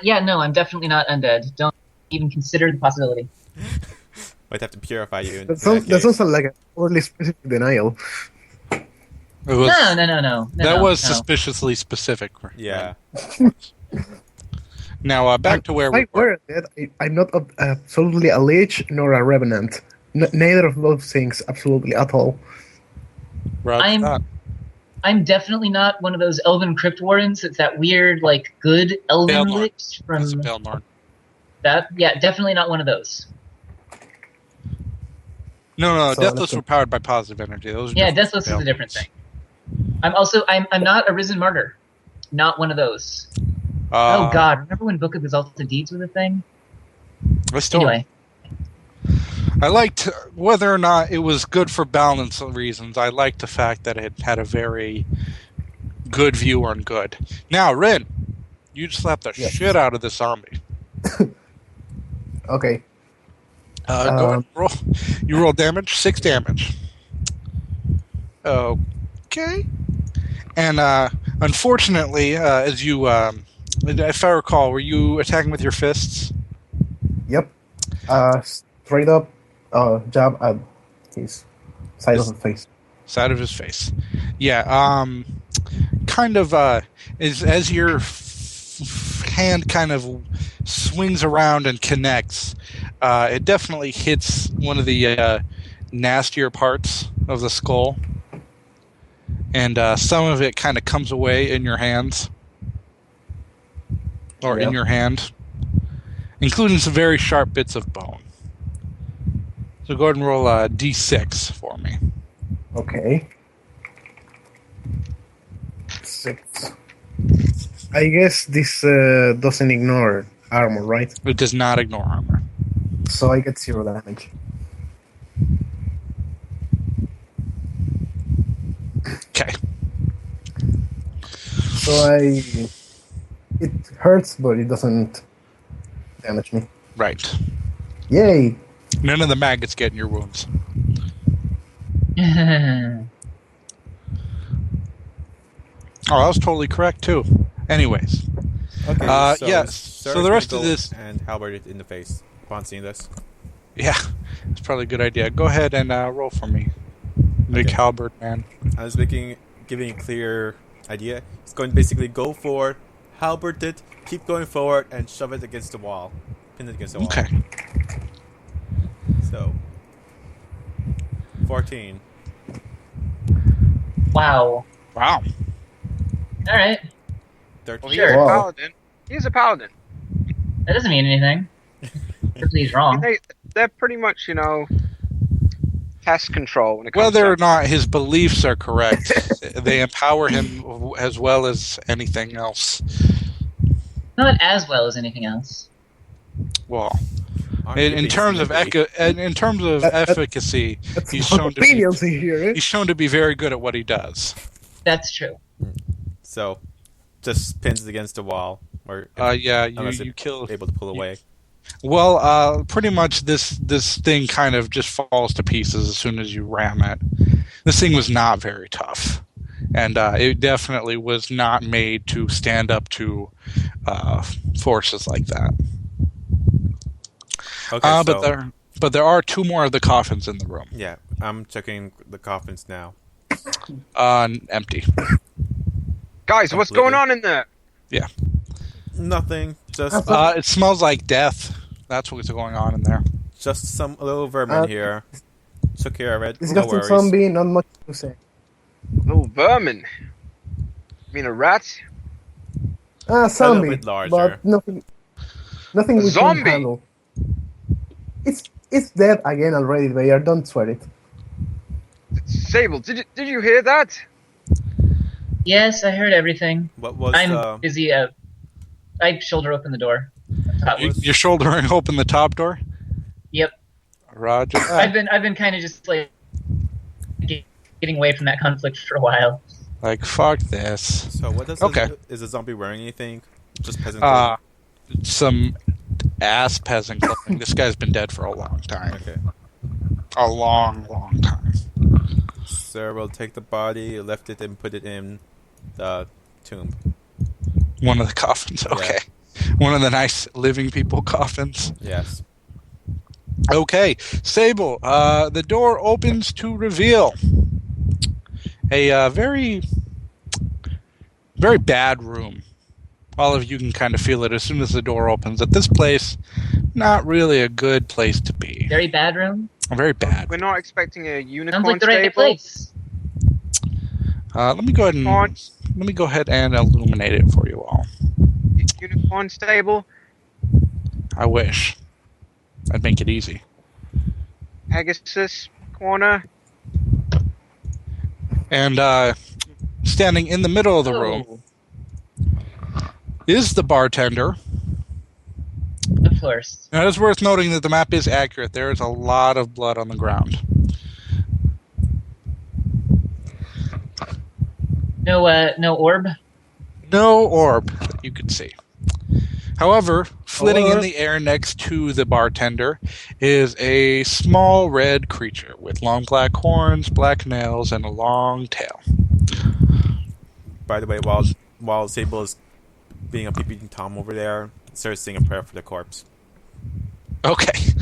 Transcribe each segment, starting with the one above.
Yeah, no, I'm definitely not undead. Don't even consider the possibility. Might have to purify you in That that sounds case. like an overly specific denial. It was that was No. suspiciously specific. Yeah. Now back to where If we I were. were dead, I'm not absolutely a lich nor a revenant. Neither of those things, absolutely at all. Roger I'm definitely not one of those elven crypt warrens. It's that weird, like, good elven Baelnorn. lich That's a from Baelnorn. that. Yeah, definitely not one of those. No, So Deathless that's were powered by positive energy. Those are Yeah, different Deathless is a Baelnorns. different thing. I'm not a risen martyr. Not one of those. Oh god, remember when Book of Exalted Deeds was a thing? I still, Anyway. I liked whether or not it was good for balance reasons. I liked the fact that it had a very good view on good. Now, Rin, you slap the shit out of this zombie. Okay. Go ahead and roll. You roll damage, 6 damage. Okay. And unfortunately, as you, if I recall, were you attacking with your fists? Yep. Straight up jab at his side of the face. Side of his face. Yeah. Kind of as your hand kind of swings around and connects, it definitely hits one of the nastier parts of the skull, and some of it kind of comes away in your hands, or in your hand, including some very sharp bits of bone. So go ahead and roll a d6 for me. Okay. 6. I guess this doesn't ignore armor, right? It does not ignore armor. So I get 0 damage. Okay. So it hurts, but it doesn't damage me. Right. Yay! None of the maggots get in your wounds. Oh, that was totally correct, too. Anyways. Okay, so yes. So the rest of this... And halberd it in the face upon seeing this. Yeah, it's probably a good idea. Go ahead and roll for me. Big halberd, man. I was giving a clear idea. It's going to basically go forward, halberd it, keep going forward, and shove it against the wall. Pin it against the wall. Okay. So, 14. Wow. Wow. Alright. 13. Well, he's Sure. a Wow. paladin. He's a paladin. That doesn't mean anything. He's wrong. They're pretty much, pest control when it comes Whether or to... not his beliefs are correct, they empower him as well as anything else. Not as well as anything else. Well, Aren't you in terms of efficacy, he's shown to be Leniency here, eh? he's shown to be very good at what he does. That's true. So, just pins it against the wall. Or Yeah, unless you it's kill. able to pull away. Well, pretty much this thing kind of just falls to pieces as soon as you ram it. This thing was not very tough, and it definitely was not made to stand up to forces like that. Okay, But there are 2 more of the coffins in the room. yeah, I'm checking the coffins now. Empty. Guys, what's going on in there? Yeah. Nothing. Just It smells like death. That's what's going on in there. some little vermin here. Took care of it. It's No just a worries. zombie, not much to say. Little vermin. You mean a rat? Zombie, bit larger. but nothing we can Zombie? handle. It's dead again already, Bayer. Don't sweat it. Sable, did you hear that? Yes, I heard everything. What was I'm busy. I shoulder open the door. You're shouldering open the top door? Yep. Roger. I've been kind of just like getting away from that conflict for a while. Like, fuck this. So what does is a zombie wearing anything? Just peasant clothing? Some ass peasant clothing. This guy's been dead for a long time. Okay. A long, long time. So we'll take the body, lift it, and put it in the tomb. One of the coffins. Okay. One of the nice living people coffins. Yes. Okay, Sable. The door opens to reveal a very, very bad room. All of you can kind of feel it as soon as the door opens. That this place, not really a good place to be. Very bad room. Very bad. We're not expecting a unicorn Sounds like the right stable. place. Let me go ahead and illuminate it for you all. Unicorn stable. I wish. I'd make it easy. Pegasus corner. And standing in the middle of the room is the bartender. Of course. Now, it is worth noting that the map is accurate. There is a lot of blood on the ground. No orb. No orb that you could see. However, flitting in the air next to the bartender is a small red creature with long black horns, black nails, and a long tail. By the way, while Sable is being a peeping Tom over there, starts saying a prayer for the corpse. Okay.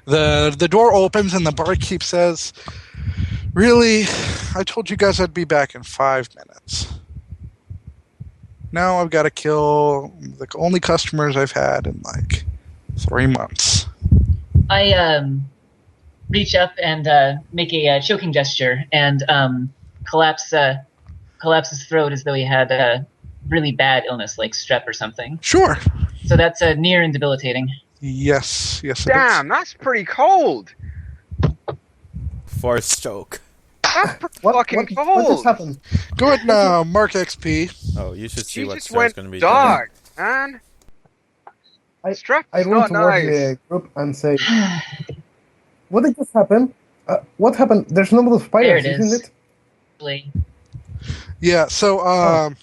The door opens and the barkeep says, "Really? I told you guys I'd be back in 5 minutes. Now I've got to kill the only customers I've had in like 3 months." I reach up and make a choking gesture and collapse his throat as though he had a really bad illness like strep or something. Sure. So that's near and debilitating. Yes, it is. Damn, that's pretty cold. Force choke. That's What fucking just cold. happened? Go ahead now, mark XP. Oh, you should see She what just Star's went going to be dark, man. Strep I is roll not towards nice. the group and say, "What did just happen? What happened? There's no more There spiders, it is. isn't it?" Really. Yeah, so,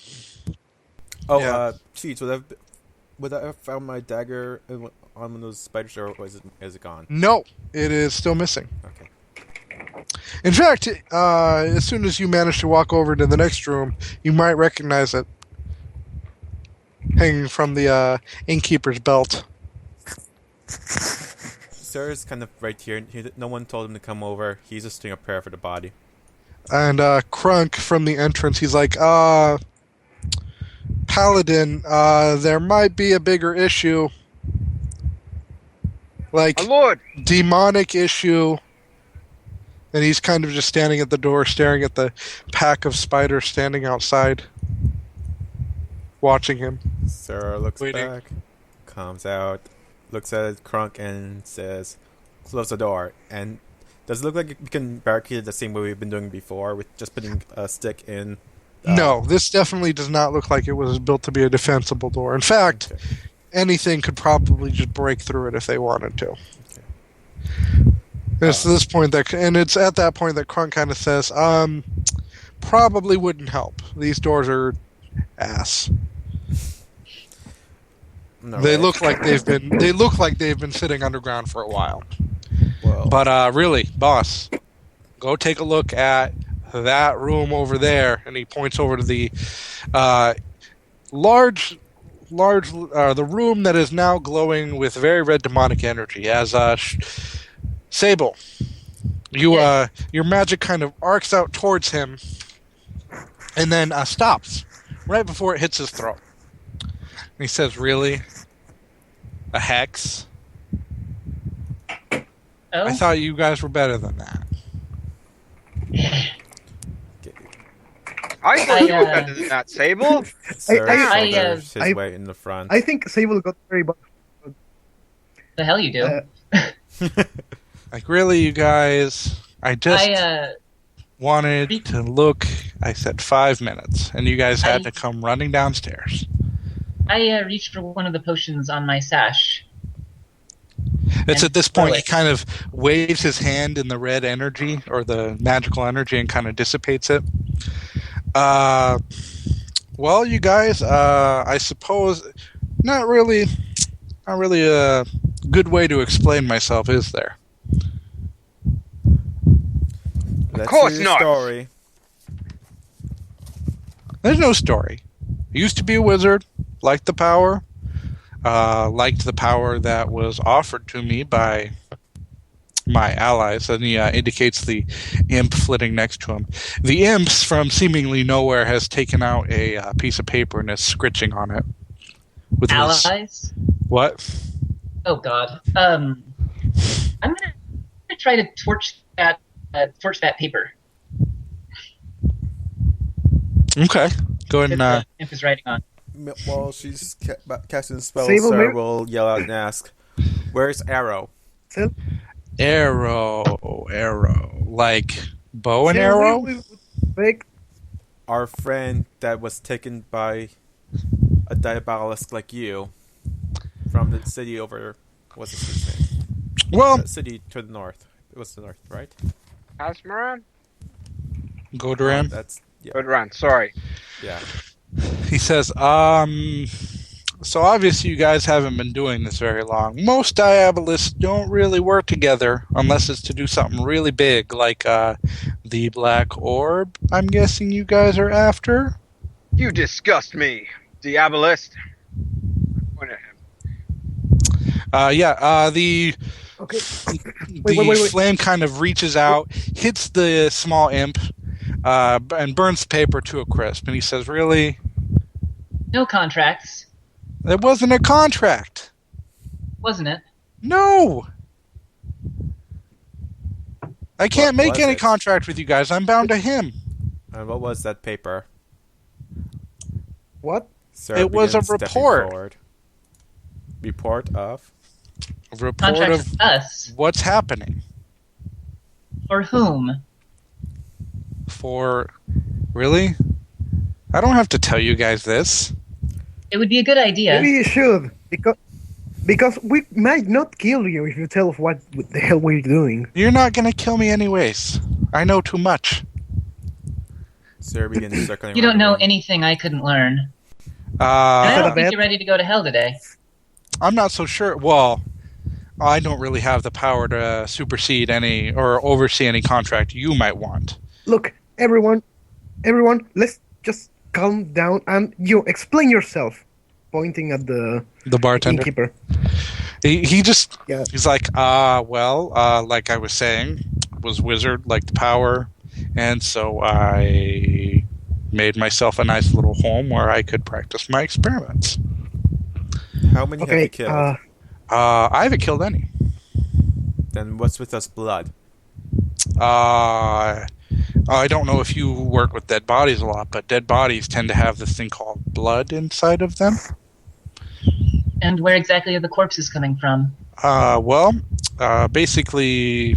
Yeah. Cheats, would I have found my dagger on one of those spiders, or is it gone? no, it is still missing. Okay. In fact, as soon as you manage to walk over to the next room, you might recognize it hanging from the innkeeper's belt. Star's kind of right here. No one told him to come over. He's just doing a prayer for the body. And Crunk from the entrance, he's like, Paladin, there might be a bigger issue. Like, My lord. demonic issue. And he's kind of just standing at the door, staring at the pack of spiders standing outside, watching him. Sarah looks Waiting. back, comes out, looks at Crunk, and says, "Close the door." And does it look like we can barricade it the same way we've been doing before, with just putting a stick in? No, this definitely does not look like it was built to be a defensible door. In fact, Okay. anything could probably just break through it if they wanted to. It's this point and it's at that point that Crunk kind of says, probably wouldn't help. These doors are ass. No, They right? look like they've been sitting underground for a while. Well, But really, boss, go take a look at that room over there, and he points over to the large the room that is now glowing with very red demonic energy. As Sable, your magic kind of arcs out towards him, and then stops right before it hits his throat. And he says, "Really? A hex? Oh. I thought you guys were better than that." I thought you were better than that, Sable. Sarah I- shoulders his I- way in the front. I think Sable got very bad. The hell you do. Like, really, you guys? I just I wanted to look. I said 5 minutes, and you guys had I- to come running downstairs. reached for one of the potions on my sash. It's And at this point throw he it. kind of waves his hand in the red energy, or the magical energy, and kind of dissipates it. Well, you guys, I suppose not really a good way to explain myself, is there? Let's course hear your not. story. There's no story. I used to be a wizard. liked the power. Liked the power that was offered to me by my allies, and he indicates the imp flitting next to him. The imps from seemingly nowhere has taken out a piece of paper and is scritching on it. With his, Allies? what? Oh God. I'm gonna try to torch that paper Okay, go ahead that and the imp is writing on. While she's casting the spell, Sable Sarah Bear? will yell out and ask, "Where's Arrow?" arrow, like bow and Sarah, arrow. Big. Our friend that was taken by a diabolist like you from the city over. What's the city's name? Well, The city to the north. It was the north, right? Casmaran? go Duran. That's yeah. Good run. Sorry. Yeah. He says, so obviously you guys haven't been doing this very long. Most diabolists don't really work together unless it's to do something really big, like the black orb, I'm guessing you guys are after? You disgust me, Diabolist. Point at him. The Okay. the Wait. flame kind of reaches out, hits the small imp, and burns the paper to a crisp. And he says, really? No contracts, It wasn't a contract. wasn't it? No. I can't What make was any it? contract with you guys. I'm bound to him. And what was that paper? What? Sarah It was a begins stepping report. forward. Report of? A report Contracts of with us. what's happening. For whom? For really? I don't have to tell you guys this. It would be a good idea. Maybe you should, because we might not kill you if you tell us what the hell we're doing. You're not going to kill me anyways. I know too much. Sarah begins circling You don't around know the room. anything I couldn't learn. And I Is that don't a think bet? you're ready to go to hell today. I'm not so sure. Well, I don't really have the power to supersede any or oversee any contract you might want. Look, everyone, let's just calm down and you explain yourself. Pointing at the The bartender. innkeeper. He just Yeah. he's like, like I was saying, was wizard like the power, and so I made myself a nice little home where I could practice my experiments. How many have you Okay. killed? I haven't killed any. Then what's with us blood? I don't know if you work with dead bodies a lot, but dead bodies tend to have this thing called blood inside of them. And where exactly are the corpses coming from? Basically,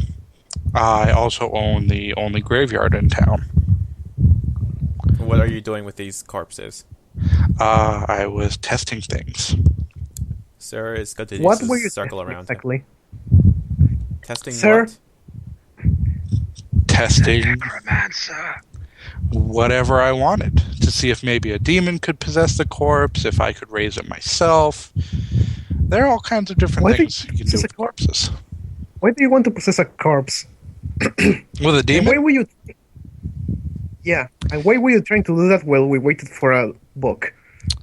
I also own the only graveyard in town. What are you doing with these corpses? I was testing things. Sarah is going to What use were a you circle testing around exactly? him. Testing Sir? what? Testing Necromancer. whatever I wanted to see if maybe a demon could possess the corpse, if I could raise it myself. There are all kinds of different Why do things you you can do possess with a corpse? corpses. Why do you want to possess a corpse? With a And demon? why were you? Yeah, and why were you trying to do that while we waited for a book?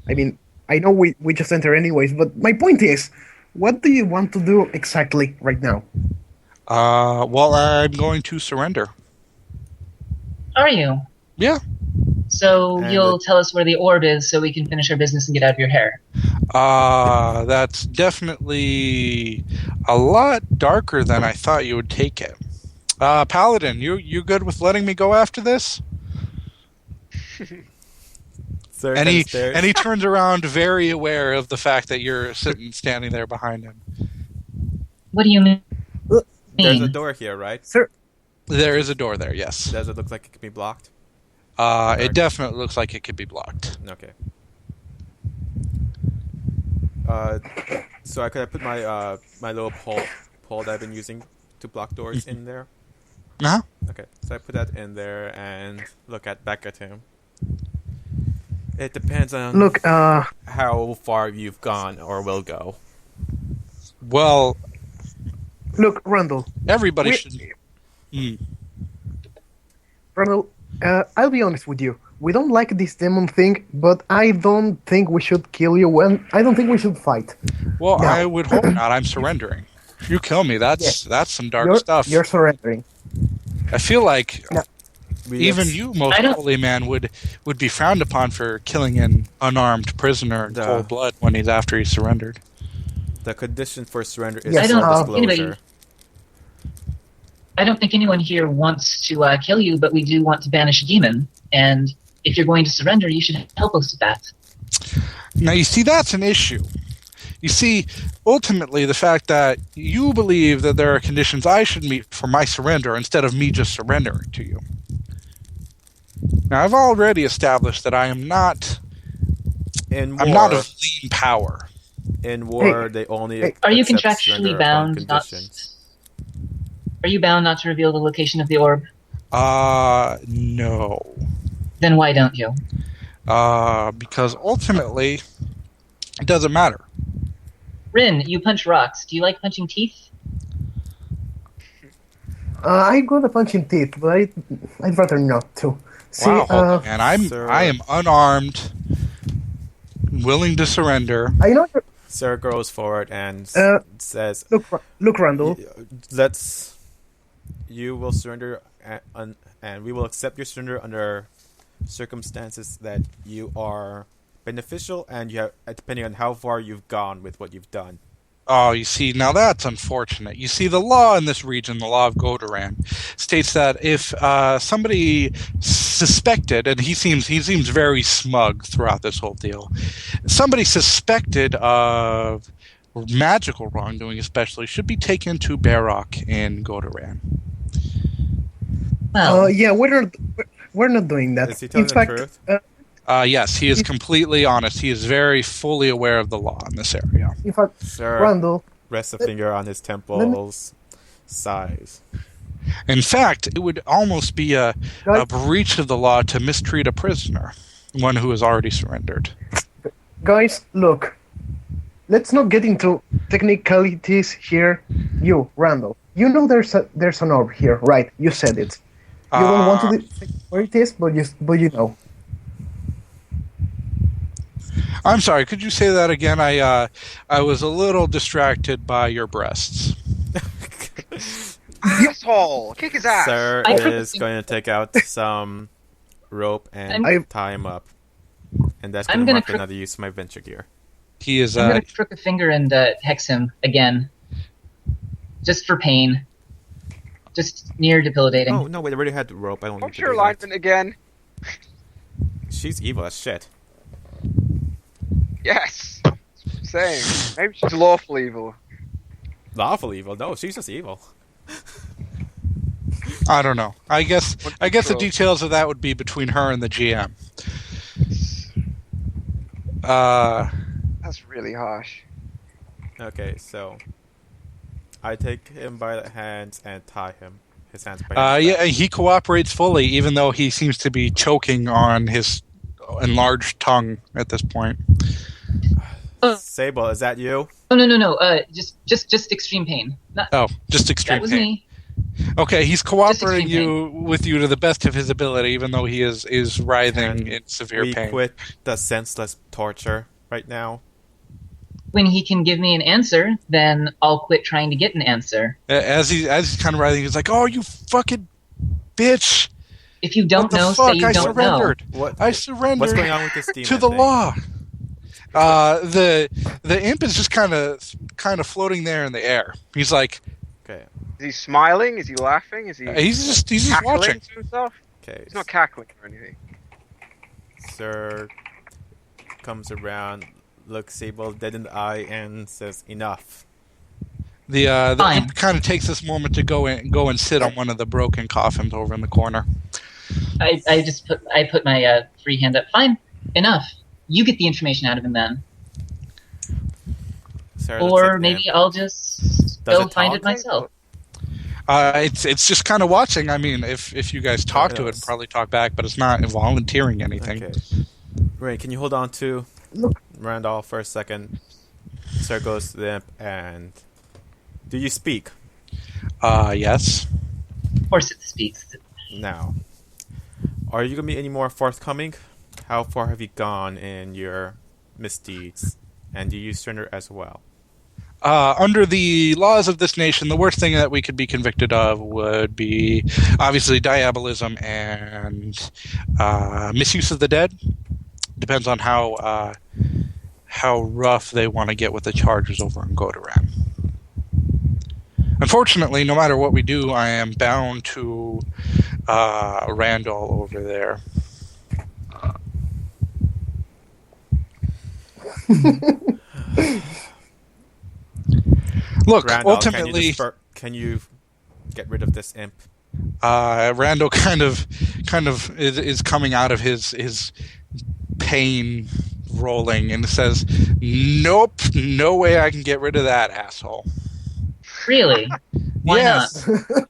I mean, I know we just enter anyways, but my point is, what do you want to do exactly right now? Well, I'm going to surrender. Are you? Yeah. So And you'll tell us where the orb is so we can finish our business and get out of your hair. That's definitely a lot darker than I thought you would take it. Paladin, you good with letting me go after this? Sarah And kinda he stares. and he turns around, very aware of the fact that you're standing there behind him. What do you mean? There's a door here, right? Sir, There is a door there. Yes. Does it look like it can be blocked? It definitely looks like it could be blocked. Okay. So I could put my my little pole that I've been using to block doors in there. Uh-huh. Okay, so I put that in there and look back at him. It depends on look, how far you've gone or will go. Well, Randall. everybody We- should. Mm. Randall, I'll be honest with you. we don't like this demon thing, but I don't think we should kill you. And I don't think we should fight. Well, No. I would hope not. I'm surrendering. If you kill me, that's some dark stuff. You're surrendering. I feel like No. even you, most holy man, would be frowned upon for killing an unarmed prisoner in cold blood when after he surrendered. The condition for surrender is Yes, disclosure. I don't think anyone here wants to kill you, but we do want to banish a demon. And if you're going to surrender, you should help us with that. Now, you see, that's an issue. You see, ultimately, the fact that you believe that there are conditions I should meet for my surrender instead of me just surrendering to you. Now, I've already established that I am not. I'm not of lean power. In war, they only. Are you accept contractually surrender bound upon not? conditions. Are you bound not to reveal the location of the orb? No. Then why don't you? Because ultimately, it doesn't matter. Rin, you punch rocks. Do you like punching teeth? I go to punching teeth, but I'd rather not to. See, Wow, and I am unarmed, willing to surrender. I know. Sir goes forward and says, Look, Randall. You will surrender, and we will accept your surrender under circumstances that you are beneficial, and depending on how far you've gone with what you've done. Oh, you see, now that's unfortunate. You see, the law in this region, the law of Godoran, states that if somebody suspected, and he seems very smug throughout this whole deal, somebody suspected of magical wrongdoing especially should be taken to Barrock in Godoran. Well, Yeah, we're not doing that. Is he telling In fact, the truth? Yes, he is completely honest. He is very fully aware of the law in this area. in fact, Sir, Randall, rest a finger on his temple's size. In fact, it would almost be a breach of the law to mistreat a prisoner, one who has already surrendered. guys, look. Let's not get into technicalities here. You, Randall, you know there's an orb here, right? You said it. You don't want to say where it is, but you know. I'm sorry, could you say that again? I was a little distracted by your breasts. Asshole! Kick his ass! Sir is going to take out some rope and tie him up. And that's going to mark another use of my venture gear. He is. I'm going to crook a finger and hex him again. Just for pain. Just near debilitating. Oh, no, wait, I already had the rope. I don't need What's to your do that. alignment again? She's evil as shit. Yes! Same. Maybe she's lawful evil. Lawful evil? No, she's just evil. I don't know. I guess the details of that would be between her and the GM. That's really harsh. Okay, so I take him by the hands and tie him. His hands by his Yeah, back. he cooperates fully, even though he seems to be choking on his enlarged tongue at this point. Sable, is that you? Oh, no. Just extreme pain. Just extreme That was pain. me. Okay, he's cooperating extreme with you to the best of his ability, even though he is writhing in severe We pain. quit the senseless torture right now. When he can give me an answer, then I'll quit trying to get an answer. As he's kind of writhing, he's like, "Oh, you fucking bitch! If you don't What the know, fuck? say you I don't know. surrendered. What? I surrendered What's going on with this demon to the thing? law." The imp is just kind of floating there in the air. He's like, Okay. Is he smiling? Is he laughing? Is he he's just cackling watching. to himself? Okay. He's not cackling or anything. Sir comes around, looks Sable dead in the eye, and says, "Enough." The Fine. imp kind of takes this moment to go and sit on one of the broken coffins over in the corner. I put my free hand up. Fine, enough. You get the information out of him then, Sir looks or at maybe him. I'll just Does go it find talk? it myself. It's just kind of watching. I mean, if you guys talk to it, Yes. it'd probably talk back, but it's not volunteering anything. Okay. Ray, can you hold on to Look. Randolph for a second? Sir goes to the imp and... Do you speak? Yes. Of course it speaks. Now, Are you going to be any more forthcoming? How far have you gone in your misdeeds? And do you surrender as well? Under the laws of this nation, the worst thing that we could be convicted of would be obviously diabolism and misuse of the dead. Depends on how rough they want to get with the charges over in Godoran. Unfortunately, no matter what we do, I am bound to Randall over there. Look, Randall, ultimately, can you get rid of this imp? Randall kind of is coming out of his pain rolling and says, "Nope, no way I can get rid of that asshole." Really? Why Yes. not?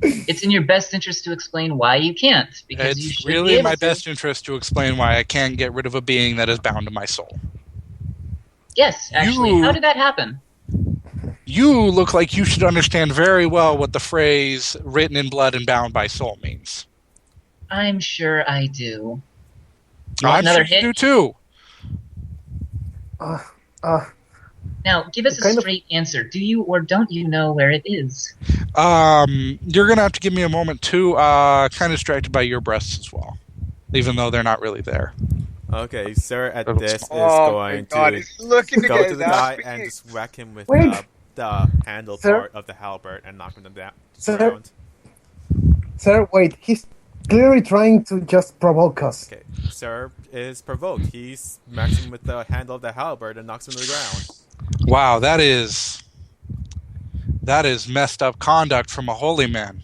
It's in your best interest to explain why you can't, because you It's should be really in able my to. best interest to explain why I can't get rid of a being that is bound to my soul. Yes, actually. You- How did that happen? You look like you should understand very well what the phrase "written in blood and bound by soul" means. I'm sure I do. I'm another sure you hit? do too. Now, give us a Kind of- straight answer. Do you or don't you know where it is? You're gonna have to give me a moment too. Kind of distracted by your breasts as well, even though they're not really there. Okay, sir at Little this is Oh going my God! to He's looking to go get to his the ass guy beat. and just whack him with Wait. the handle Sir? part of the halberd and knock him down to the Sir? ground. Sir, wait. He's clearly trying to just provoke us. Okay, sir is provoked. He smacks him with the handle of the halberd and knocks him to the ground. Wow, that is messed up conduct from a holy man.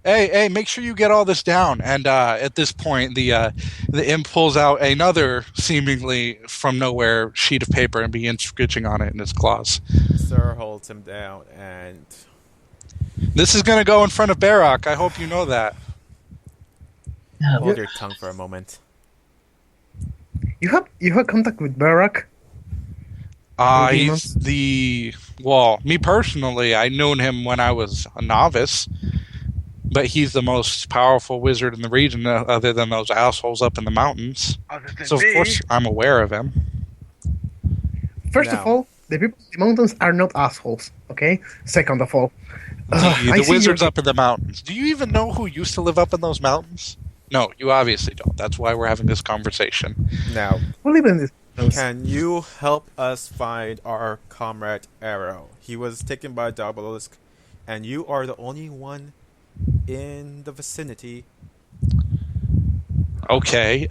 Hey, make sure you get all this down. And at this point, the imp pulls out another seemingly from nowhere sheet of paper and begins scratching on it in his claws. Sir holds him down and This is going to go in front of Barak. I hope you know that. hold your tongue for a moment. You have contact with Barak? He's me personally, I known him when I was a novice, but he's the most powerful wizard in the region other than those assholes up in the mountains. Other than So of me. course I'm aware of him. First No. of all, the people in the mountains are not assholes, okay? Second of all, I The see wizards you're- up in the mountains. Do you even know who used to live up in those mountains? No, you obviously don't. That's why we're having this conversation. Now, who live in this mountains? can you help us find our comrade Arrow? He was taken by a obelisk, and you are the only one in the vicinity. Okay,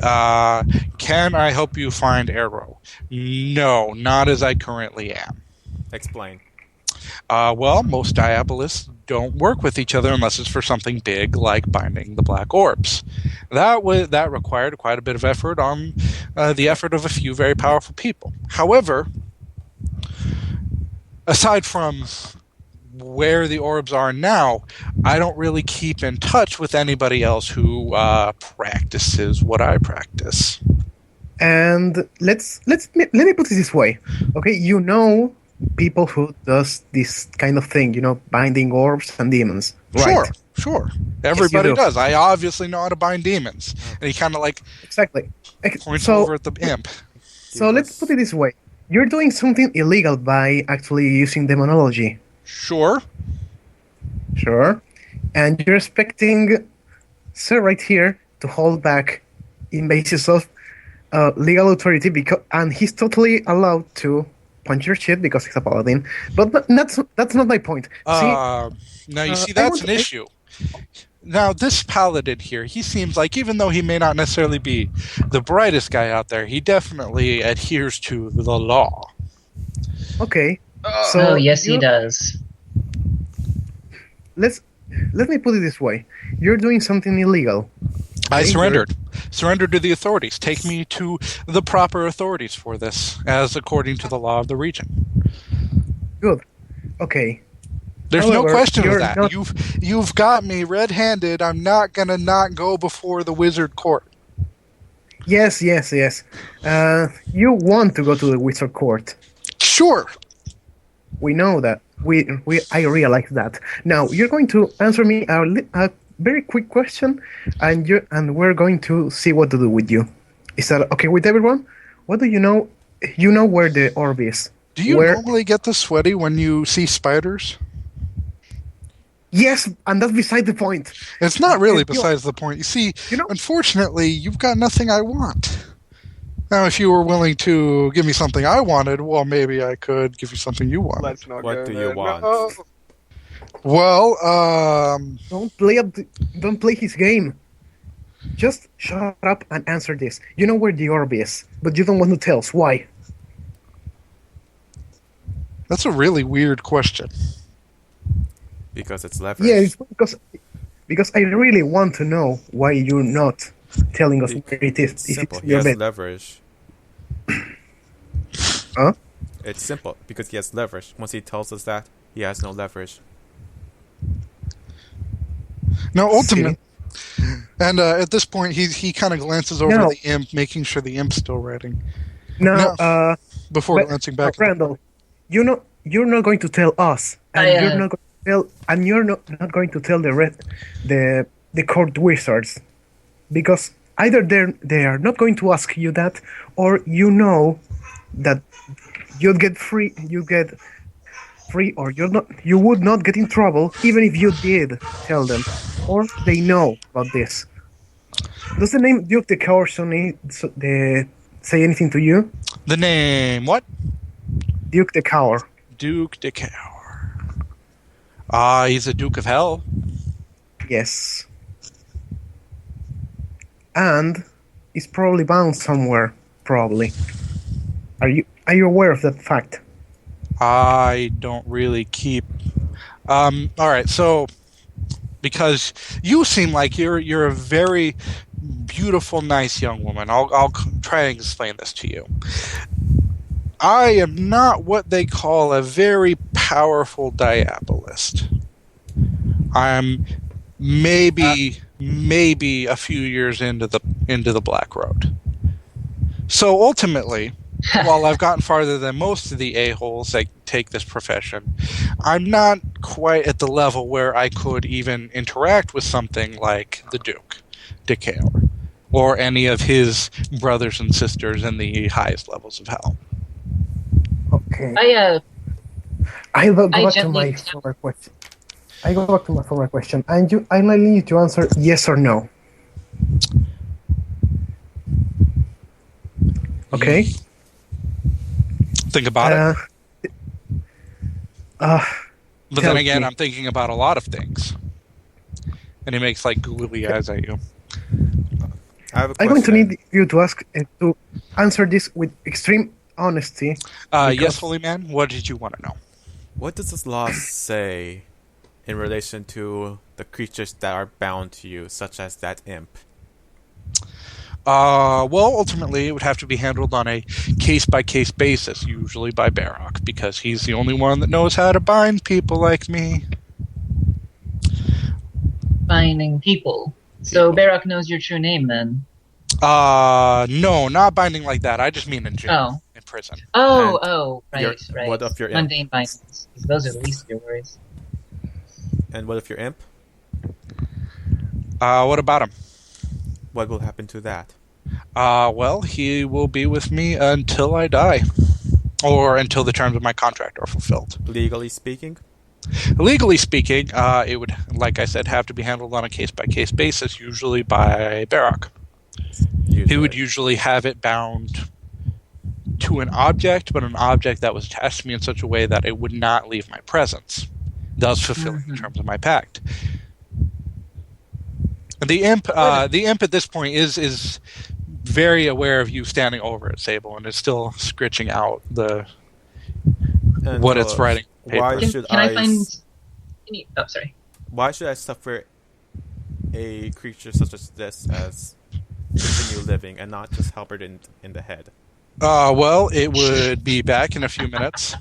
can I help you find Arrow? No, not as I currently am. Explain. Well, most diabolists don't work with each other unless it's for something big like binding the black orbs. That required quite a bit of effort on the effort of a few very powerful people. However, aside from where the orbs are now, I don't really keep in touch with anybody else who practices what I practice. And let me put it this way, okay? You know people who does this kind of thing, binding orbs and demons, right? Sure. Everybody do. does. I obviously know how to bind demons. And he kind of like Exactly. points So, over at the imp. so let's put it this way: you're doing something illegal by actually using demonology. Sure. Sure. And you're expecting Sir right here to hold back in basis of legal authority, and he's totally allowed to punch your shit because he's a paladin. But that's not my point. Now you see that's an I- issue. Now this paladin here, he seems like even though he may not necessarily be the brightest guy out there, he definitely adheres to the law. Okay. Oh, So oh, yes, he you- does. Let me put it this way: you're doing something illegal. I Okay, surrendered. Surrendered to the authorities. Take me to the proper authorities for this, as according to the law of the region. Good. Okay. There's no However, question of you're that. not- You've got me red-handed. I'm not gonna not go before the wizard court. Yes. You want to go to the wizard court. Sure. We know that. I realize that. Now you're going to answer me a very quick question, and we're going to see what to do with you. Is that okay with everyone? What do you know? You know where the orb is. Do you Where? normally get the sweaty when you see spiders? Yes, and that's beside the point. It's not really You- besides the point. You see, You know- unfortunately, you've got nothing I want. Now, if you were willing to give me something I wanted, well, maybe I could give you something you wanted. Let's not What go do there. you want? No. Well, Don't play his game. Just shut up and answer this. You know where the orb is, but you don't want to tell us why. that's a really weird question. Because it's leverage. Yeah, it's because I really want to know why you're not telling us where it is. It's If simple. it's He your has bed. leverage. Huh? It's simple because he has leverage. Once he tells us that, he has no leverage. Now, ultimately, and at this point, he kind of glances over No. the imp, making sure the imp's still writing, No, No. before but- glancing back. Randall, you're not going to tell us, and I, you're not going to tell, and you're not going to tell the court wizards, because either they are not going to ask you that, or you know that you get free, or you would not get in trouble even if you did tell them, or they know about this. Does the name Duke the Coward say anything to you? The name, what? Duke the Coward. Duke de Cower. He's a Duke of Hell. Yes. And it's probably bound somewhere. Probably. Are you aware of that fact? I don't really keep. All right, so because you seem like you're a very beautiful, nice young woman. I'll try and explain this to you. I am not what they call a very powerful diabolist. I'm maybe a few years into the Black Road. So ultimately, while I've gotten farther than most of the a-holes that take this profession, I'm not quite at the level where I could even interact with something like the Duke de Caor, or any of his brothers and sisters in the highest levels of hell. Okay. I Go back to gently my former question. I go back to my former question, and I need you to answer yes or no. Okay. Think about it. But then tell again, me. I'm thinking about a lot of things. And he makes like googly eyes at you. I have a question. I'm going to need you to answer this with extreme honesty. Yes, holy man. What did you want to know? What does this law say in relation to the creatures that are bound to you, such as that imp? Well, ultimately, it would have to be handled on a case-by-case basis, usually by Barak, because he's the only one that knows how to bind people like me. Binding people. So Barak knows your true name then. No, not binding like that. I just mean in jail, in prison. Your- Right. what of your imp? Mundane bindings. Those are the least of your worries. And what if your imp? What about him? What will happen to that? Well, he will be with me until I die. Or until the terms of my contract are fulfilled. Legally speaking? Legally speaking, it would, like I said, have to be handled on a case-by-case basis, usually by Barak. He would usually have it bound to an object, but an object that was attached to me in such a way that it would not leave my presence, thus fulfilling the terms of my pact. The imp at this point is very aware of you standing over it, Sable, and is still scritching out And, what it's writing. on why paper. should Can I I find... Oh, sorry. Why should I suffer a creature such as this as continue living and not just help it in the head? Well, it would be back in a few minutes.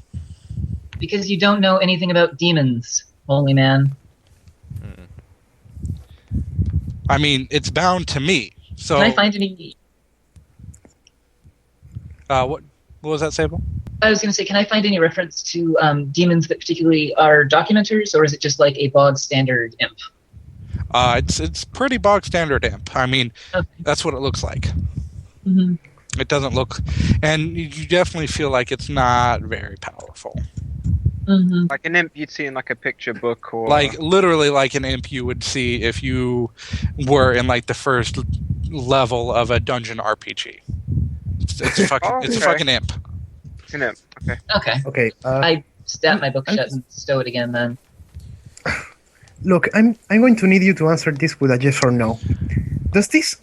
Because you don't know anything about demons, holy man. I mean, it's bound to me. So, Can I find any... what was that, Sable? I was going to say, can I find any reference to demons that particularly are documenters, or is it just like a bog standard imp? It's pretty bog standard imp. I mean, Okay. that's what it looks like. Hmm. It doesn't look, and you definitely feel like it's not very powerful. Hmm. Like an imp you'd see in like a picture book or Like literally like an imp you would see if you were in like the first level of a dungeon RPG. It's a fucking Oh, it's a okay. fucking imp. It's an imp. Okay. Okay. Okay. I stab my book I'm shut just- and stow it again then. Look, I'm going to need you to answer this with a yes or no. Does this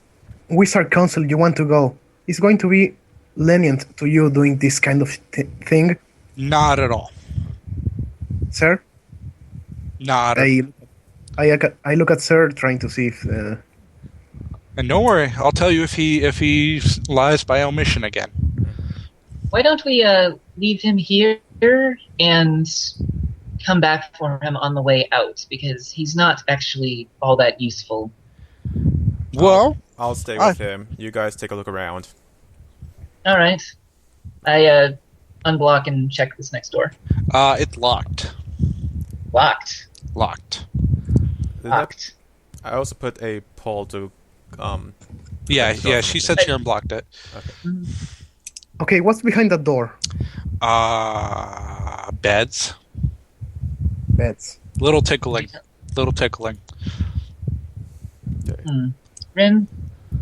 wizard council you want to go is going to be lenient to you doing this kind of thing, Not at all. sir? Not at I look at sir trying to see if And don't worry, I'll tell you if he lies by omission again. Why don't we leave him here and come back for him on the way out? Because he's not actually all that useful. Well, I'll stay with him. You guys take a look around. All right. I unblock and check this next door. it's locked. Locked. Locked. Locked. I also put a poll to Yeah, the door yeah. from She the- said she unblocked it. Mhm. okay, what's behind that door? Beds. Beds. Little tickling. Little tickling. Hmm. Rin?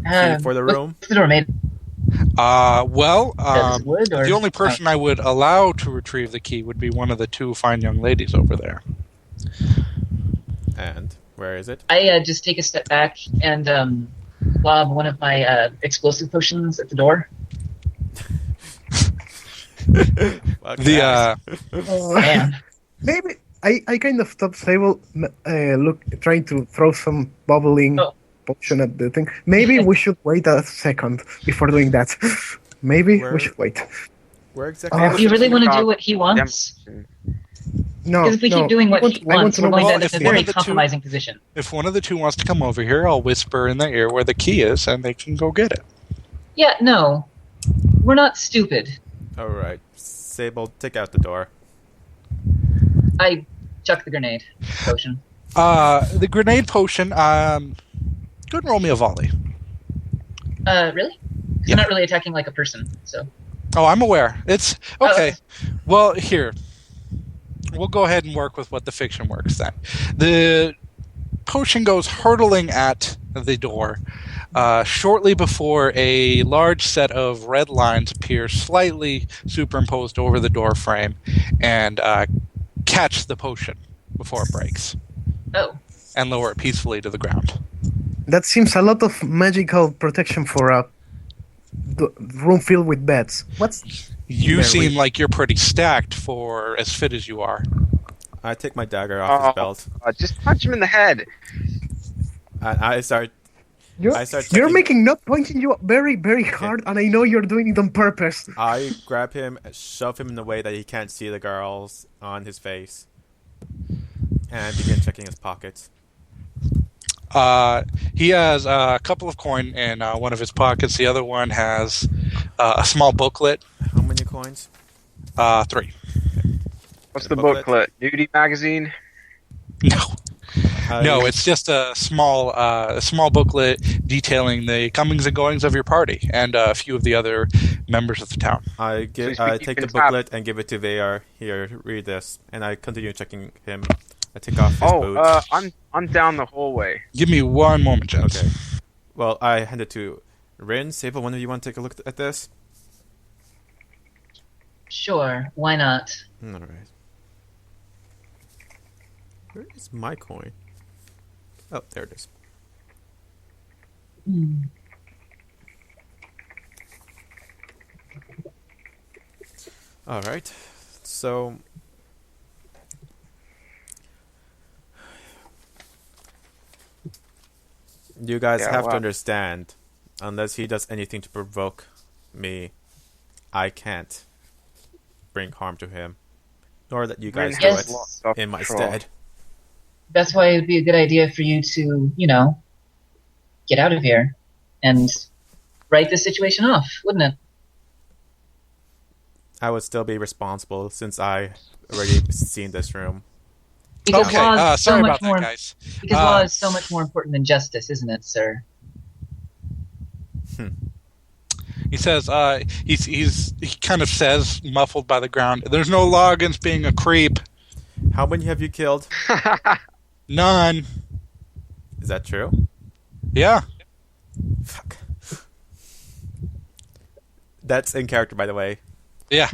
Key for the room. What's the door made? Well, Is it wood or the only person I would allow to retrieve the key would be one of the two fine young ladies over there. And where is it? I just take a step back and lob one of my explosive potions at the door. Fuck The that. Man. Maybe I kind of stop Sable, trying to throw some bubbling Oh. potion at the thing. Maybe we should wait a second before doing that. Maybe Where- we should wait. Where exactly? Oh. Do you really want to do what he wants? No, Because if we no, keep doing I what want- he I want wants, to we're know going what- to end Well, up in a if one very of the two- compromising position. If one of the two wants to come over here, I'll whisper in their ear where the key is, and they can go get it. Yeah, no. We're not stupid. All right, Sable, take out the door. I chuck the grenade potion. The grenade potion. Go ahead and roll me a volley. Really? 'Cause Yeah. I'm not really attacking like a person, so. Oh, I'm aware. It's okay. Well, here. We'll go ahead and work with what the fiction works then. The potion goes hurtling at the door shortly before a large set of red lines appear slightly superimposed over the door frame and catch the potion before it breaks Oh. and lower it peacefully to the ground. That seems a lot of magical protection for a room filled with beds. What's You There seem we- like you're pretty stacked for as fit as you are. I take my dagger off his belt. Just punch him in the head. And I start. you're, I start you're checking- making not pointing you very, very hard, and I know you're doing it on purpose. I grab him, shove him in a way that he can't see the girls on his face, and begin checking his pockets. He has a couple of coin in one of his pockets. The other one has a small booklet. How many coins? 3. What's The the booklet? booklet? Nudie magazine? No, I- no, it's just a small booklet detailing the comings and goings of your party and a few of the other members of the town. I So I you take the can have- booklet and give it to Vayar. Here, read this, and I continue checking him. I take off his Oh, boots. I'm down the hallway. Give me one moment, gents. Okay. Well, I hand it to Rin. Sable, one of you want to take a look at this? Sure, why not? All right. Where is my coin? Oh, there it is. Hmm. All right. So you guys Yeah, have to wow. understand, unless he does anything to provoke me, I can't bring harm to him, nor let you guys Rin do Yes. has it lost off in my control. stead. That's why it'd be a good idea for you to, get out of here and write this situation off, wouldn't it? I would still be responsible since I already seen this room. Because Okay, law is sorry so much about that, more. guys. Because law is so much more important than justice, isn't it, sir? He says, he kind of says, muffled by the ground, there's no law against being a creep. How many have you killed? None. Is that true? Yeah. Fuck. That's in character, by the way. Yeah.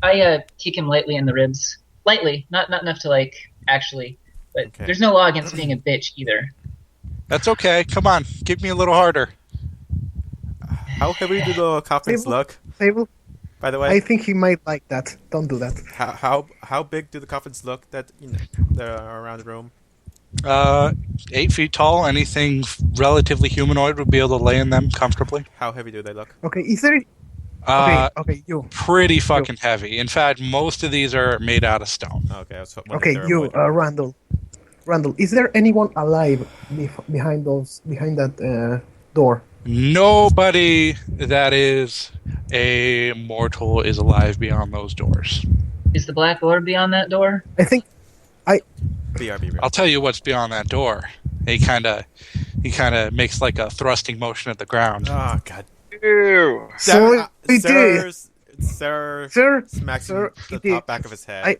I kick him lightly in the ribs. Lightly, not enough to, like, actually. But Okay. there's no law against being a bitch, either. That's okay. Come on. Give me a little harder. How heavy do the coffins Sable? look, Sable, by the way? I think he might like that. Don't do that. How big do the coffins look that they're around the room? 8 feet tall. Anything relatively humanoid would be able to lay in them comfortably. How heavy do they look? Okay, is there... Uh, Okay, you. Pretty fucking heavy. In fact, most of these are made out of stone. Okay, I was wondering Okay, if they were you, wood. Randall. Randall, is there anyone alive behind that door? Nobody that is a mortal is alive beyond those doors. Is the black orb beyond that door? I think BRB real. I'll tell you what's beyond that door. He kind of makes like a thrusting motion at the ground. Oh god. Ew. so. He did. Sir smacks Sir, him he the did. top back of his head,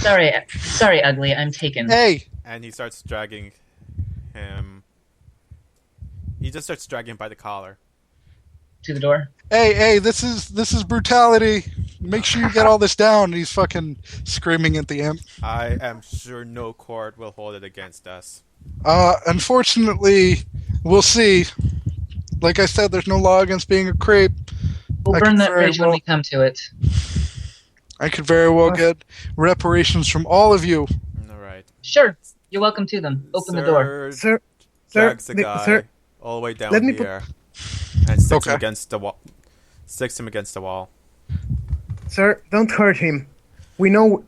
Sorry, ugly. I'm taken. Hey, and he starts dragging him. He just starts dragging him by the collar. To the door. hey! This is brutality. Make sure you get all this down. And he's fucking screaming at the imp. I am sure no court will hold it against us. Unfortunately, we'll see. Like I said, there's no law against being a creep. We'll I burn can that very bridge when well- we come to it. I could very well get reparations from all of you. All right. Sure. You're welcome to them. Open the door. Sir, Drags the guy sir, all the way down let me here and sticks him Okay. against the wall. Sticks him against the wall. sir, don't hurt him. We know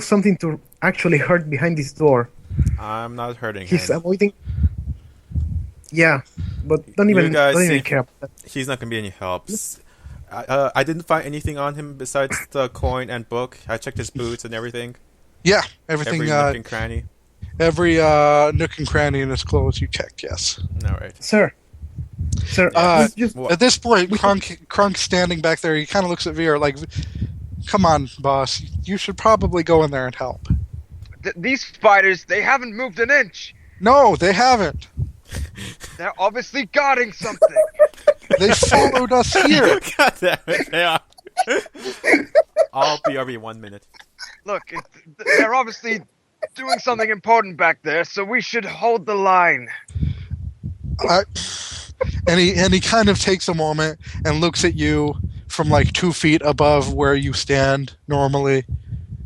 something to actually hurt behind this door. I'm not hurting He's him. avoiding. Yeah, but don't You even guys don't even see- care. About that. He's not gonna be any help. I didn't find anything on him besides the coin and book. I checked his boots and everything. Yeah, everything. Every nook and cranny. Every nook and cranny in his clothes you checked. Yes. All right. Sir, just What? At this point, Krunk's standing back there. He kind of looks at Veer like, "Come on, boss. You should probably go in there and help." These spiders, they haven't moved an inch. No, they haven't. They're obviously guarding something. They followed us here. God damn it, they are. I'll BRB 1 minute. Look, they're obviously doing something important back there, so we should hold the line. And he kind of takes a moment and looks at you from like 2 feet above where you stand normally,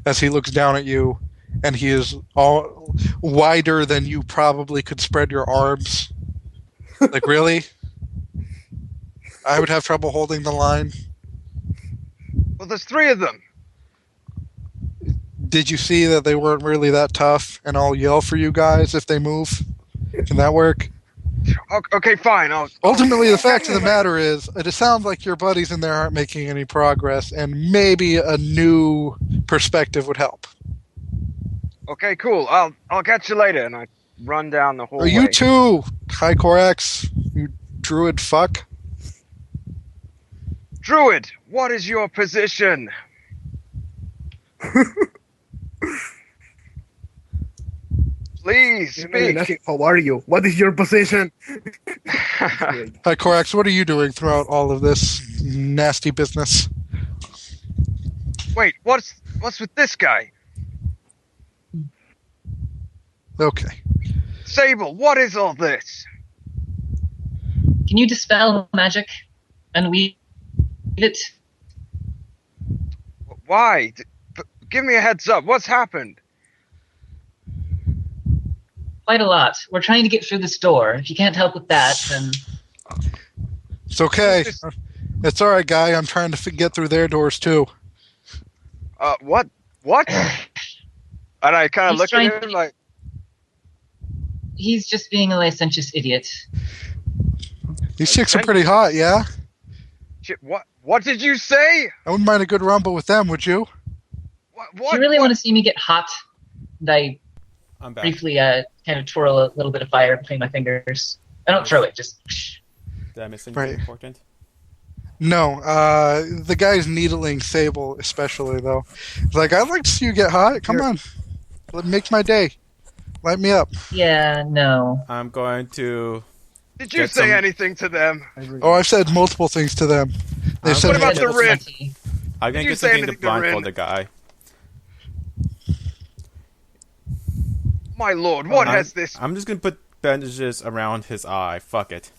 as he looks down at you, and he is all wider than you probably could spread your arms. Like, really? I would have trouble holding the line. Well, there's 3 of them. Did you see that they weren't really that tough? And I'll yell for you guys if they move. Can that work? Okay, fine. Ultimately, the fact of the matter is, it sounds like your buddies in there aren't making any progress, and maybe a new perspective would help. Okay, cool. I'll catch you later, and I run down the Or hallway. you too, Kai Korax, you druid fuck. Druid, what is your position? Please I'm not even speak. asking, how are you? What is your position? Kai Korax, what are you doing throughout all of this nasty business? Wait, what's with this guy? Okay. Sable, what is all this? Can you dispel magic and weave it? Why? Give me a heads up. What's happened? Quite a lot. We're trying to get through this door. If you can't help with that, then It's okay. It's alright, guy. I'm trying to get through their doors too. What? What? And I kind of He's look trying at him to- like, he's just being a licentious idiot. These chicks are pretty hot, yeah? shit, what did you say? I wouldn't mind a good rumble with them, would you? Do you really want to see me get hot? And I I'm back. briefly kind of twirl a little bit of fire between my fingers. I don't throw it, just... Did I miss anything Right. important? No, the guy's needling Sable, especially though. He's like, I'd like to see you get hot. Come on, make my day. Light me up. Yeah, no. I'm going to. Did you Get say some- anything to them? Oh, I've said multiple things to them. They've What said about the Just ring? plenty. I'm Did going to you get say something to anything to Rin? blindfold the guy. My lord, what I'm- has this? I'm just going to put bandages around his eye. Fuck it.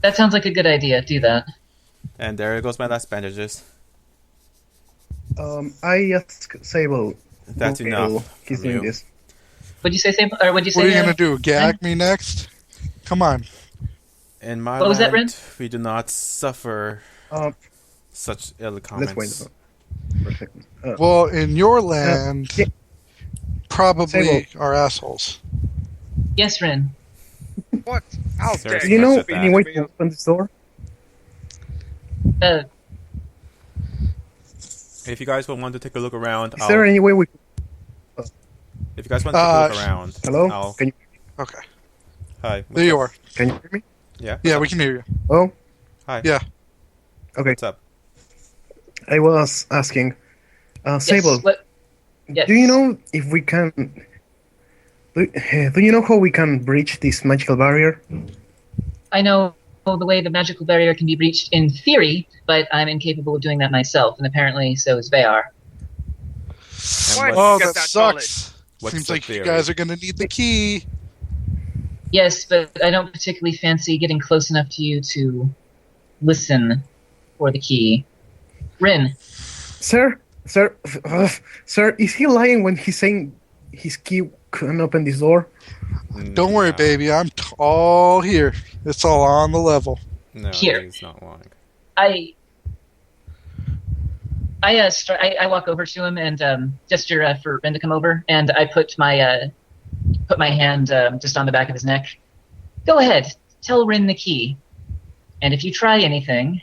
That sounds like a good idea. Do that. And there goes my last bandages. I ask Sable. That's okay, enough He's from doing you. this. What'd you say, Sam? Or what'd you say? What are you gonna do? Gag me next? Come on. In my What was that, land, Rin? we do not suffer such ill Let's comments. wait for a second. Well, in your land, yeah. probably Sable. are assholes. Yes, Rin. What? How Sir, dare Do you know Scratch at any that. way to open this door? If you guys will want to take a look around, Is there any way we? if you guys want to take a look around, Hello? I'll... Can you Okay, Hi. there you are. can you hear me? Yeah. Yeah, we can hear you. Oh, Hi. Yeah. okay. What's up? I was asking, Sable. Yes, what? Yes. Do you know if we can? Do you know how we can breach this magical barrier? I know the way the magical barrier can be breached in theory, but I'm incapable of doing that myself, and apparently so is Vayar. Why what- did Oh, you get that that sucks. What's Seems the like you theory? guys are gonna need the key. Yes, but I don't particularly fancy getting close enough to you to listen for the key. Rin, Sir, is he lying when he's saying his key can open this door? Don't worry, No. baby. I'm all here. It's all on the level. No, Here. he's not lying. I walk over to him and gesture for Rin to come over, and I put my hand just on the back of his neck. Go ahead, tell Rin the key, and if you try anything,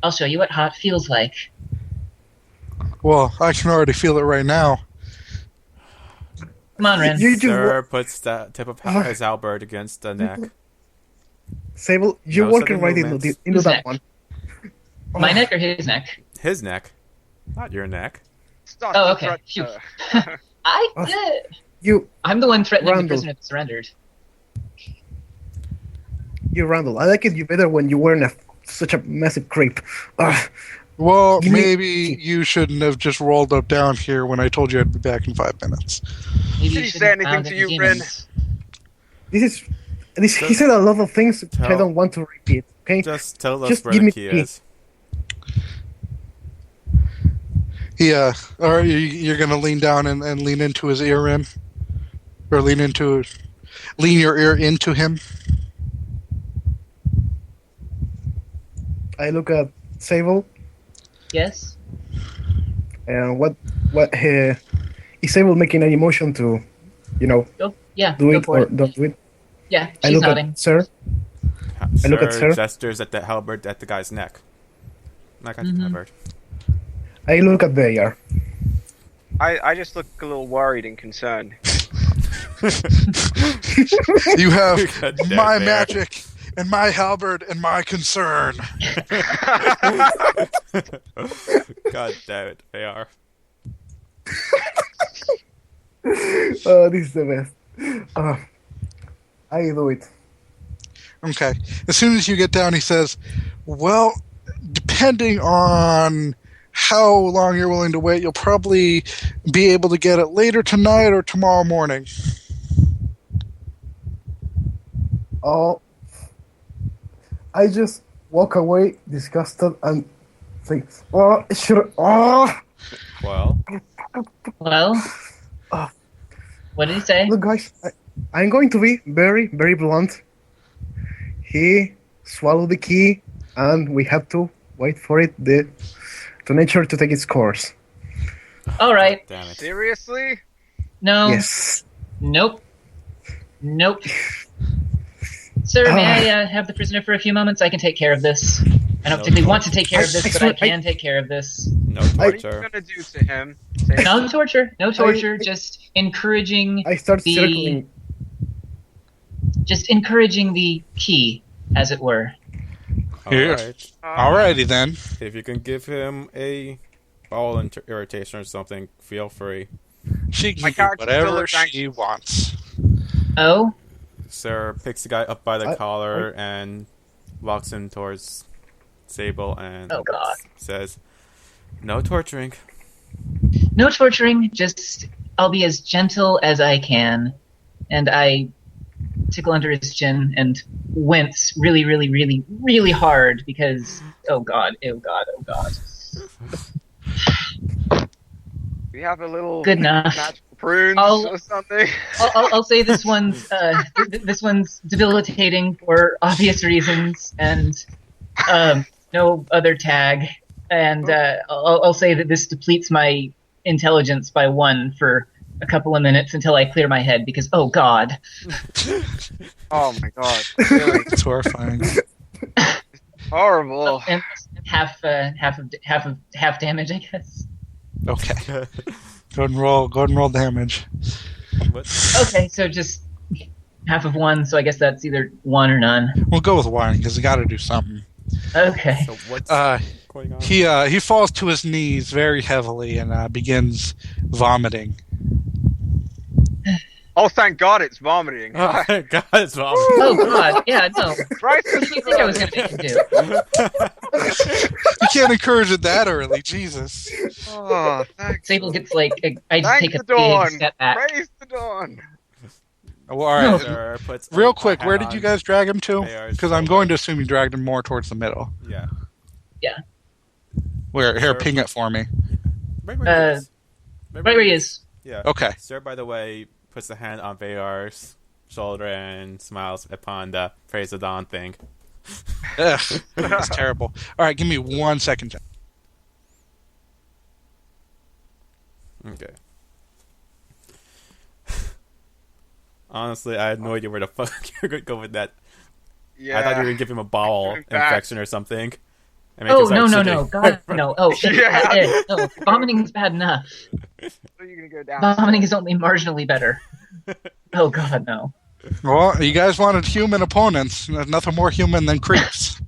I'll show you what hot feels like. Well, I can already feel it right now. Come on, Rin. You just Sir puts the tip of his halberd against the neck. Sable, you're No walking sudden right movements. into Whose that neck? one. My neck or his neck? His neck, not your neck. Start Oh, to okay. threat Phew. her. I'm the one threatening the Randall. prisoner that surrendered. You Randall. I like it you better when you weren't such a massive creep. Well, Give me- maybe you shouldn't have just rolled up down here when I told you I'd be back in 5 minutes. Maybe Did you he shouldn't say anything bound to any you, Rin? demons. He said a lot of things which I Tell- don't want to repeat. Okay. Just tell us Just where give the me key the key. is. Yeah. Or you're going to lean down and lean into his ear in? Or lean your ear into him? I look at Sable Yes? and what is Sable making any motion to, Go. Yeah, do go it for or it. don't do it? Yeah, I she's look nodding. at Sir. I look at Sir. Gestures at the halberd at the guy's neck. Not at the Mhm. halberd. I look at Bayar. I just look a little worried and concerned. You have God damn my it, magic and my halberd and my concern. God damn it, they are. Oh, this is the best. I do it. Okay. As soon as you get down, he says, well, depending on how long you're willing to wait, you'll probably be able to get it later tonight or tomorrow morning. Oh, I just walk away disgusted and say, "Oh, sure. Oh, Well, Well, Oh. what did he say? look, guys. I'm going to be very, very blunt. He swallowed the key, and we have to wait for it to nature to take its course. All right. damn it. Seriously? No. Yes. Nope. Nope. Sir, may I have the prisoner for a few moments? I can take care of this. I don't No particularly want to torture. take care of this, but I I- can take care of this. No What are you torture. gonna do to him? Say No torture, no torture. Just encouraging I start the, circling. just encouraging the key, as it were. Here. Alright. Alrighty then. If you can give him a bowel irritation or something, feel free. She can My do character still whatever looks she anxious. wants. Oh, Sir picks the guy up by the I- collar and walks him towards Sable and Oh, God. says, "No torturing." no torturing. Just I'll be as gentle as I can, and I tickle under his chin and wince really, really, really, really hard because oh god, oh god, oh god. we have a little Good enough. magical prunes I'll- or something. I'll say this one's this one's debilitating for obvious reasons, and no other tag. And I'll say that this depletes my intelligence by 1 for a couple of minutes until I clear my head because oh god. Oh my god, really It's horrifying. horrible. And half damage, I guess. Okay. Go ahead and roll damage. But Okay, so just half of 1, so I guess that's either 1 or none. We'll go with one because we got to do something. Okay. so what's going on? He falls to his knees very heavily and begins vomiting. Oh, thank God, it's vomiting. Oh my God, it's wrong. Oh god, yeah, no. Christ, What do you think I was gonna make him do? You can't encourage it that early, Jesus. Oh, thanks. Sable gets like I just Thank take the a big dawn. step back. Praise the dawn. Well, all right. Sir puts Real a quick, where hand did you on guys drag him to? AR's Because I'm shoulder. going to assume you dragged him more towards the middle. Yeah. Here, Sure. ping it for me. Right where he is. Right where he is. Yeah. Okay. Sir, by the way, puts a hand on Vayar's shoulder and smiles upon the praise the dawn thing. Ugh, that's terrible. All right, give me 1 second. Okay. Honestly, I had no idea where the fuck you were going to go with that. Yeah. I thought you were going to give him a bowel In fact- infection or something. And make Oh him start no, shitting. God no. Oh Yeah. no, vomiting is bad enough. So you're gonna go down. Vomiting is only marginally better. Oh god no. Well, you guys wanted human opponents. There's nothing more human than creeps.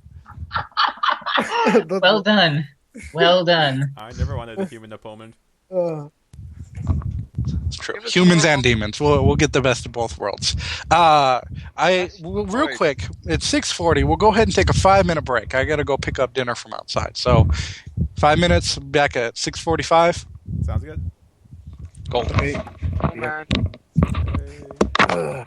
Well done. Well done. I never wanted a human opponent. It's true. Give us Humans more. and demons. We'll get the best of both worlds. Real quick, it's 6:40. We'll go ahead and take a 5-minute break. I got to go pick up dinner from outside. So, 5 minutes. Back at 6:45. Sounds good. Go. Okay. Oh, man. Okay.